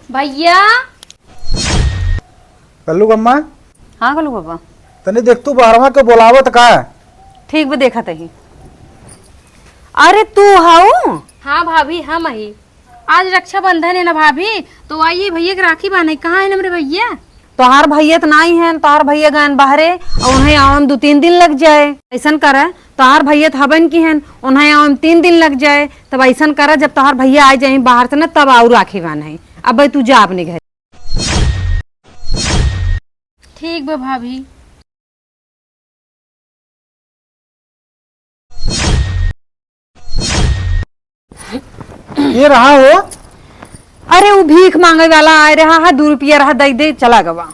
भैया। कल्लू अम्मा। हाँ कल्लू बाबा। तने देख तू बाहरवा के बोलावत का। ठीक भी देखा तही। अरे तू हाउ? हाँ भाभी हम ही। आज रक्षाबंधन है ना भाभी, तो आइए भैया के राखी बांधे। कहाँ है ना मेरे भैया? तोहार भैया तो नहीं है, तोहार भैया गए बाहरे और उन्हें आवन 2-3 दिन लग जाए। ऐसा करे तोहार भैया हबन की हैं, उन्हें आवन 3 दिन लग जाए। तब ऐसा करे जब तोहार भैया आ जाए बाहर से ना तब आऊ राखी बांधे। अब भाई तू जा अपने घर। ठीक बा भाभी। ये रहा हो। अरे वो भीख मांगे वाला आ रहा है, 2 रुपया रहा दे दे चला गवा।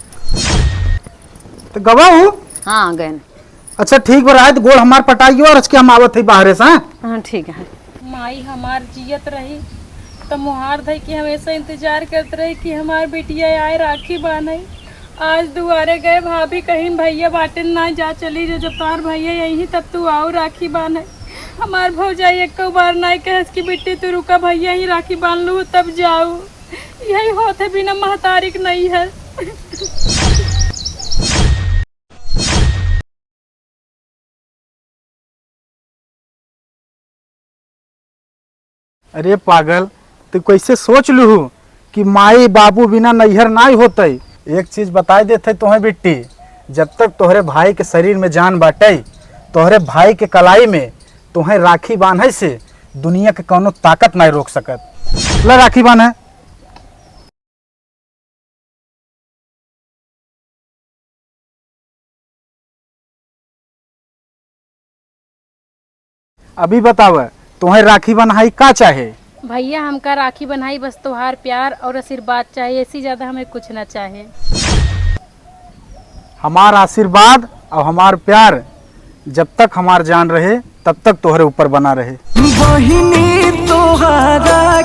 तो गवा हूँ। हाँ गए। अच्छा ठीक हो रहा है तो गोड़ हमार पटाइयो और के हम आवत है बाहरे से। हाँ ठीक है। माई हमार जियत रही तो मुहार धई कि हमेशा इंतजार करते रहे कि हमार बिटिया आए राखी बांधे। आज दुआरे गए भाभी कहीं भैया बाटे ना जा चली जो, जब तार भैया यही तब तू आओ राखी बांधे। हमार भौजाई एक बार नहीं कहे कि बेटी तू रुका भैया ही राखी बांध लू तब जाऊ। यही होते बिना महतारिक नहीं है। अरे पागल, तू कैसे सोच लू कि माई बाबू बिना नैहर नहीं होते। एक चीज बताई देते तुम्हें बिट्टी, जब तक तोहरे भाई के शरीर में जान बाटे, तोहरे भाई के कलाई में तुम्हें राखी बांधे से दुनिया के कोनो ताकत नहीं रोक सकत। ला राखी बांधे। अभी बताव तुम्हें राखी बन्हाई का चाहे? भैया हमका राखी बनाई बस त्योहार प्यार और आशीर्वाद चाहिए, इससे ज्यादा हमें कुछ ना चाहे। हमार आशीर्वाद और हमार प्यार जब तक हमार जान रहे तब तक तोहरे ऊपर बना रहे। बहिनी तोहरा